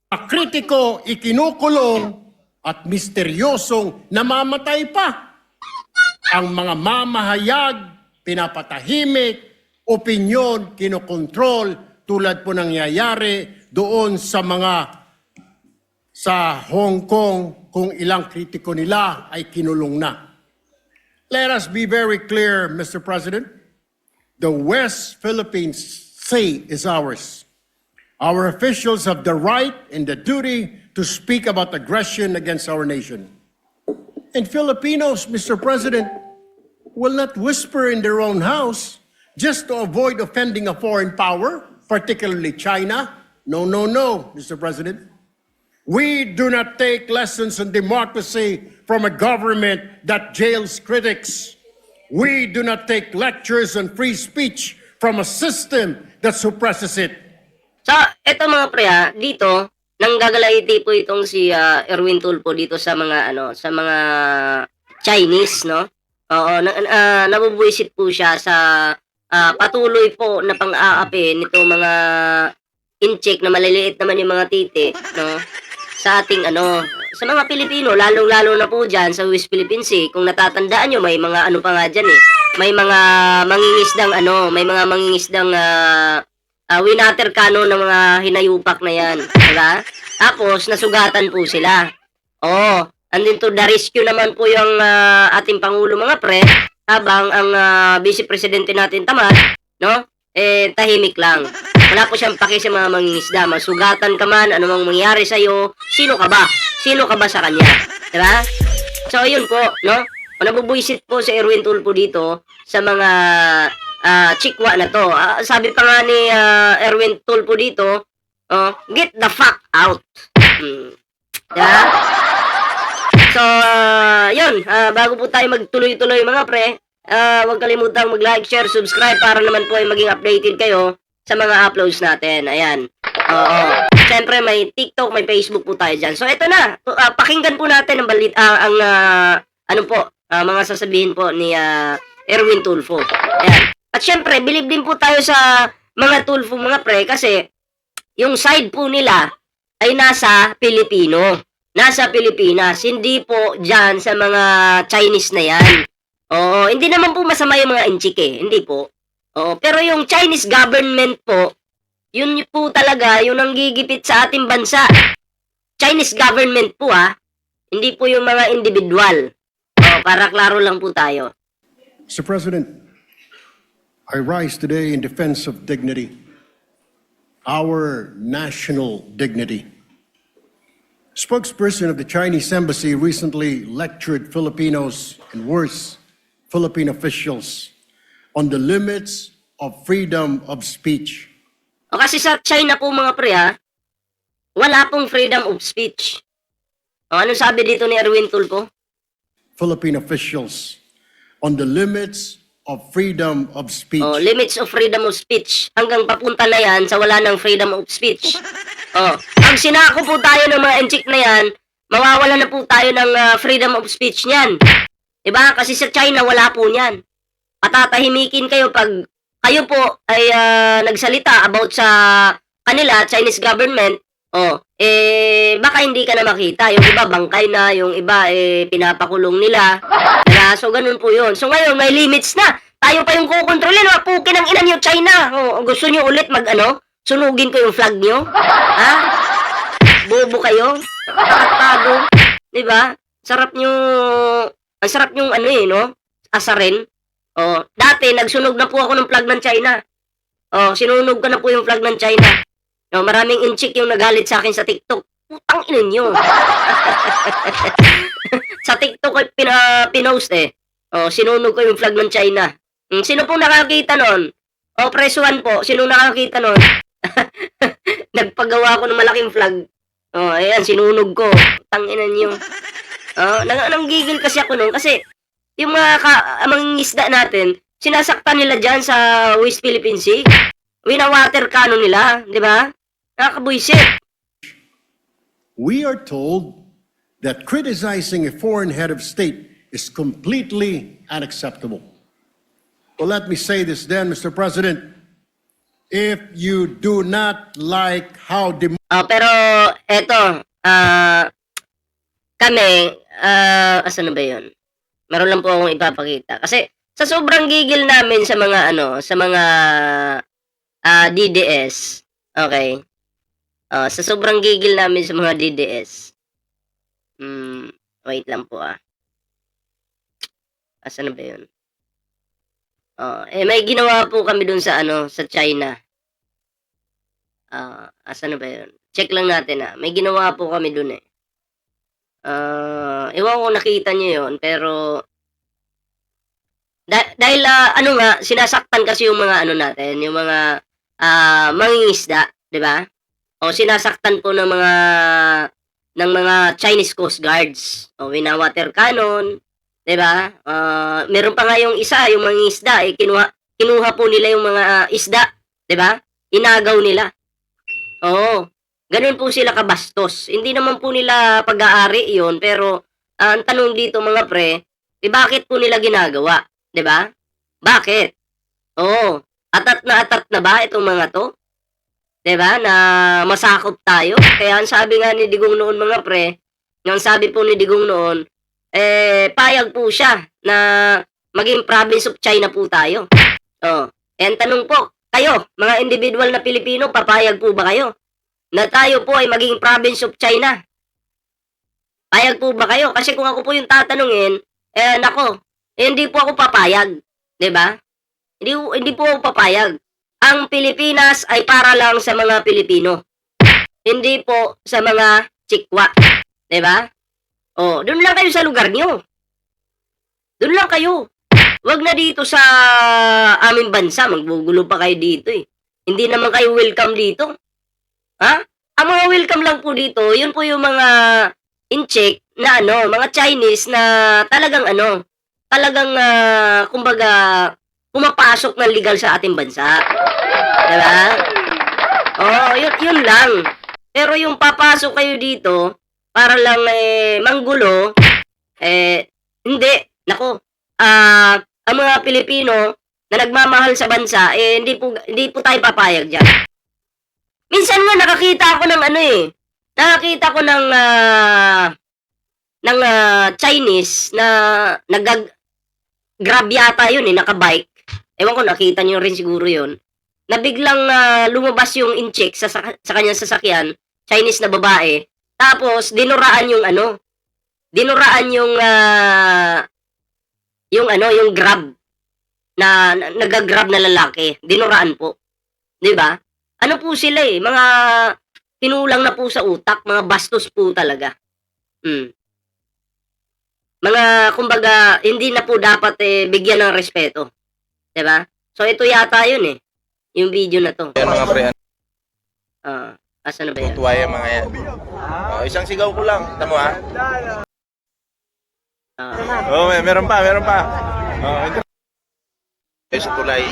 kritiko ikinukulong at misteryosong namamatay pa. Ang mga mamahayag, pinapatahimik, opinyon, kinokontrol tulad po nangyayari doon sa Hong Kong kung ilang kritiko nila ay kinulong na. Let us be very clear, Mr. President. The West Philippines Sea is ours. Our officials have the right and the duty to speak about aggression against our nation. And Filipinos, Mr. President, will not whisper in their own house just to avoid offending a foreign power, particularly China. No, no, no, Mr. President. We do not take lessons on democracy from a government that jails critics. We do not take lectures on free speech from a system that suppresses it. So, eto mga pre dito, nanggagalaiti po itong si Erwin Tulfo dito sa mga Chinese, no? Oo, nabubuisit po siya sa patuloy po na pang-aapi nito mga incheck na maliliit naman yung mga titi, no? Sa ating sa mga Pilipino, lalong-lalo na po dyan sa West Philippine Sea. Kung natatandaan nyo, may mga pa nga dyan eh. May mga mangingisdang winater kano ng mga hinayupak na yan. Diba? Tapos, nasugatan po sila. Oo. Andin to the rescue naman po yung ating Pangulo mga pre, habang ang Vice Presidente natin tamad, no? Tahimik lang. Wala po siyang paki sa mga mangingisda. Masugatan ka man, ano mang mangyari sa'yo, sino ka ba? Sino ka ba sa kanya? Diba? So, yun po, no? Nabubuisit po si Erwin Tulfo dito sa mga chikwa na to. Sabi pa nga ni Erwin Tulfo dito, get the fuck out. Diba? So, yun. Bago po tayo magtuloy-tuloy mga pre, huwag kalimutang mag-like, share, subscribe para naman po ay maging updated kayo sa mga uploads natin. Ayan. Oo. Siyempre, may TikTok, may Facebook po tayo dyan. So, ito na. Pakinggan po natin ang mga sasabihin po ni Erwin Tulfo. Ayan. At siyempre, believe din po tayo sa mga Tulfo mga pre kasi yung side po nila ay nasa Pilipino. Nasa Pilipinas, hindi po dyan sa mga Chinese na yan. Oo, hindi naman po masama yung mga inchik eh, hindi po. Oo, pero yung Chinese government po, yun po talaga yung nanggigipit sa ating bansa. Chinese government po hindi po yung mga individual. Para klaro lang po tayo. Mr. President, I rise today in defense of dignity, our national dignity. Spokesperson of the Chinese embassy recently lectured Filipinos and worse, Philippine officials on the limits of freedom of speech. Kasi sa China po mga pre wala pong freedom of speech. Anong sabi dito ni Erwin Tulfo? Philippine officials on the limits of freedom of speech. Limits of freedom of speech. Hanggang papunta na yan sa wala ng freedom of speech. Pag sinako po tayo ng mga enchik na yan, mawawala na po tayo ng freedom of speech niyan. Diba? Kasi sa China, wala po niyan. Patatahimikin kayo pag kayo po ay nagsalita about sa kanila, Chinese government, baka hindi ka na makita. Yung iba, bangkay na. Yung iba, pinapakulong nila. Diba? So, ganun po yun. So, ngayon, may limits na. Tayo pa yung kukontrolin. Pukin ang ina niyo, China. Gusto niyo ulit sunugin ko yung flag niyo? Bobo kayo? Takot-tago? Diba? Ang sarap yung no? Asarin. Dati, nagsunog na po ako ng flag ng China. Sinunog ko na po yung flag ng China. Maraming inchik yung nagalit sa akin sa TikTok. Putang ina niyo. Sa TikTok ko pinost sinunog ko yung flag ng China. Sino pong nakakita nun? Presuan po. Sino nakakita nun? Nagpagawa ko ng malaking flag. Ayan, sinunog ko. Tanginan niyo. Nanggigil kasi ako nun kasi yung mga mangingisda natin, sinasaktan nila dyan sa West Philippine Sea. Winawater cannon nila, di ba? Nakakabuisit. We are told that criticizing a foreign head of state is completely unacceptable. Well, let me say this then, Mr. President. if you do not like how Pero eto, kami, asan na ba yun? Meron lang po akong ipapakita. Kasi sa sobrang gigil namin sa mga sa mga DDS, okay? Sa sobrang gigil namin sa mga DDS. Wait lang po Asan na ba yun? May ginawa po kami dun sa sa China. Asan na ba yun? Check lang natin May ginawa po kami dun ewan ko nakita niyo yun, pero dahil sinasaktan kasi yung mga natin, yung mga mangingisda, 'di ba? O sinasaktan po ng mga Chinese Coast Guards. O winawater cannon, 'di ba? Meron pa nga yung isa, yung mangingisda kinuha po nila yung mga isda, 'di ba? Inagaw nila. Oo. Ganun po sila kabastos. Hindi naman po nila pag-aari 'yon, pero ang tanong dito mga pre, bakit po nila ginagawa, 'di ba? Bakit? Oo. Atat na ba itong mga 'to? 'Di ba? Na masakop tayo. Kaya ang sabi nga ni Digong noon mga pre, ang sabi po ni Digong noon, payag po siya na maging province of China po tayo. Ang tanong po, kayo, mga individual na Pilipino, papayag po ba kayo na tayo po ay maging province of China? Payag po ba kayo? Kasi kung ako po yung tatanungin, hindi po ako papayag. 'Di ba? Hindi po ako papayag. Ang Pilipinas ay para lang sa mga Pilipino. Hindi po sa mga Chikwa. 'Di ba? Doon lang kayo sa lugar niyo. Doon lang kayo. Wag na dito sa aming bansa, maggugulo pa kayo dito Hindi naman kayo welcome dito. Ang mga welcome lang po dito, yun po yung mga in-check na mga Chinese na talagang kumbaga, pumapasok ng legal sa ating bansa. Diba? Yun lang. Pero yung papasok kayo dito, para lang manggulo, hindi. Nako, ang mga Pilipino na nagmamahal sa bansa, hindi po tayo papayag dyan. Minsan nga nakakita ako ng nakakita ko ng Chinese na grab yata yun nakabike. Ewan ko, nakita niyo rin siguro yun. Na biglang lumabas yung in-check sa kanyang sasakyan, Chinese na babae. Tapos dinuraan yung dinuraan yung grab na nag-grab na lalaki. Dinuraan po. 'Di ba? Ano po sila mga kinulang na po sa utak, mga bastos po talaga. Mga kumbaga hindi na po dapat bigyan ng respeto. 'Di ba? So ito yata 'yun yung video na 'to. Yan mga pre, Asan na ba yan? tutuwaya mga yan. Isang sigaw ko lang. Tamo meron pa. Sa tulay.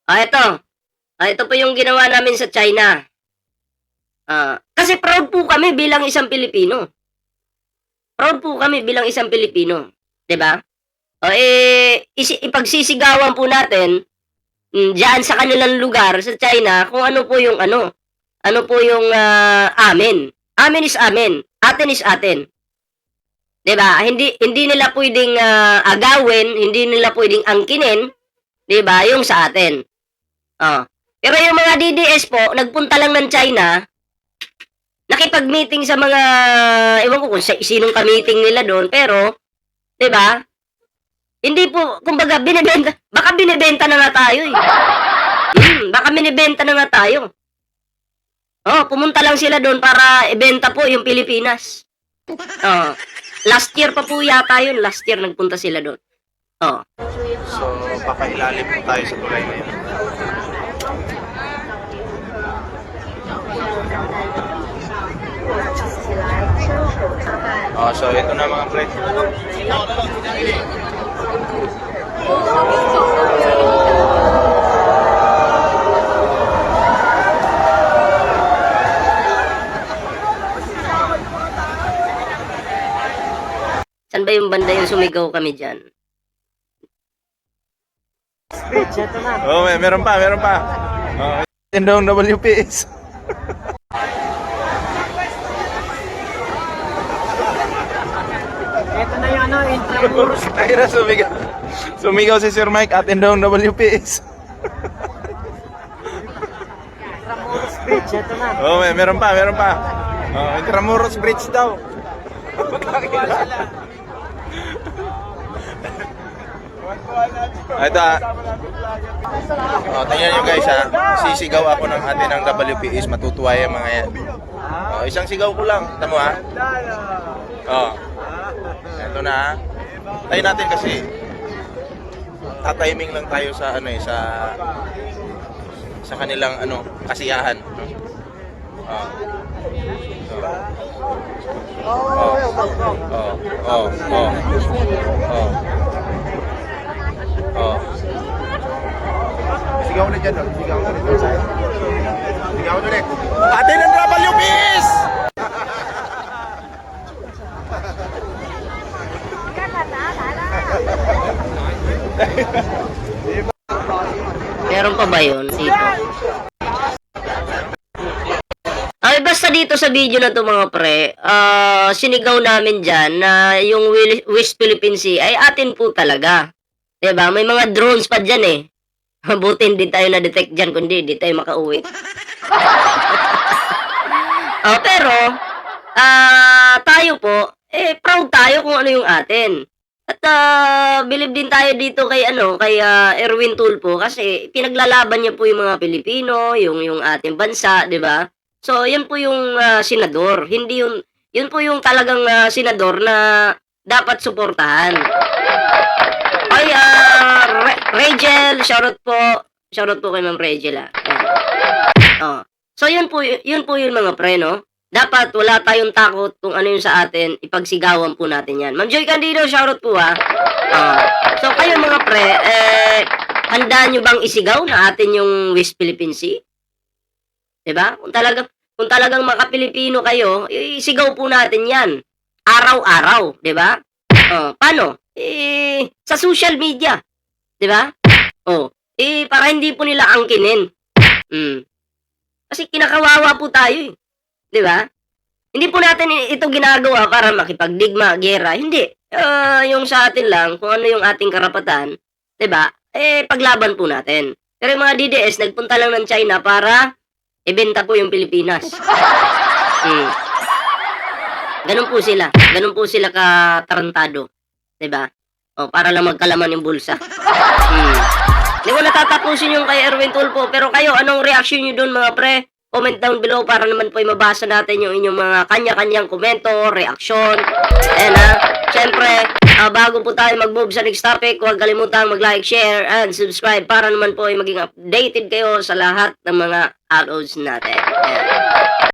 Ito po yung ginawa namin sa China. Kasi proud po kami bilang isang Pilipino. Proud po kami bilang isang Pilipino. 'Di ba? Ipagsisigawan po natin diyan sa kanilang lugar sa China kung ano po yung amin. Amin is amin. Atin is atin. 'Di ba? Hindi nila pwedeng agawin, hindi nila pwedeng angkinin, 'di ba? Yung sa atin. Pero yung mga DDS po, nagpunta lang ng China, nakipag-meeting sa mga, ewan ko kung sinong ka-meeting nila doon, pero, 'di ba? Hindi po, kumbaga, baka binibenta na nga tayo baka binibenta na nga tayo. Pumunta lang sila doon para ibenta po yung Pilipinas. Last year pa po yata yun, last year nagpunta sila doon. So, papailalim po tayo sa tulay na yun. So ito na mga pre. Saan ba yung banda yung sumigaw kami dyan? Meron pa. Yan daw ang WPS. Ito na yung Intramuros. Ay na, sumigaw. Sumigaw si Sir Mike, atin daw ang WPS. Intramuros Bridge, ito na. Oh, meron pa. Intramuros Bridge daw. Ito tingnan nyo guys ha. Sisigaw ako ng atin ng WPS. Matutuwa yung mga yan. Isang sigaw ko lang. Tama ha? Ito na ha. Tayo natin kasi tatiming lang tayo sa sa kanilang kasiyahan. Sigaw ulit dyan, sigaw ulit dyan sa'yo. Sigaw ulit. Atin ang WPS! Meron pa ba yun dito? Ay, basta dito sa video na to mga pre, sinigaw namin dyan na yung West Philippine Sea ay atin po talaga. Diba? May mga drones pa dyan eh. Buti hindi tayo na-detect dyan, kundi hindi tayo makauwi. Pero, tayo po, proud tayo kung ano yung atin. At believe din tayo dito kay Erwin Tulfo kasi pinaglalaban niya po yung mga Pilipino, yung ating bansa, 'di ba? So, yun po yung senador. Hindi yun po yung talagang senador na dapat suportahan. Ay, Rachel, shoutout po. Shoutout po kay Ma'am Rachel. So, yun po yun mga pre, no? Dapat wala tayong takot kung ano yung sa atin, ipagsigawan po natin yan. Ma'am Joy Candido, shoutout po ha. So kayo mga pre, handa nyo bang isigaw na atin yung West Philippine Sea? Diba? Kung talagang maka-Pilipino kayo, isigaw po natin yan. Araw-araw, diba? Paano? Sa social media. Diba? Para hindi po nila angkinin. Kasi kinakawawa po tayo eh. Di ba? Hindi po natin ito ginagawa para makipagdigma, gera. Hindi. Yung sa atin lang, kung ano yung ating karapatan, di ba? Paglaban po natin. Pero yung mga DDS, nagpunta lang ng China para ibenta po yung Pilipinas. Ganun po sila. Ganun po sila katarantado. Di ba? Para lang magkalaman yung bulsa. Hindi ko natatapusin yung kay Erwin Tulfo. Pero kayo, anong reaction nyo dun mga pre? Comment down below para naman po ay mabasa natin yung inyong mga kanya-kanyang komento, reaksyon. And syempre, bago po tayo mag-move sa next topic, huwag kalimutang mag-like, share, and subscribe para naman po ay maging updated kayo sa lahat ng mga uploads natin. Ayan.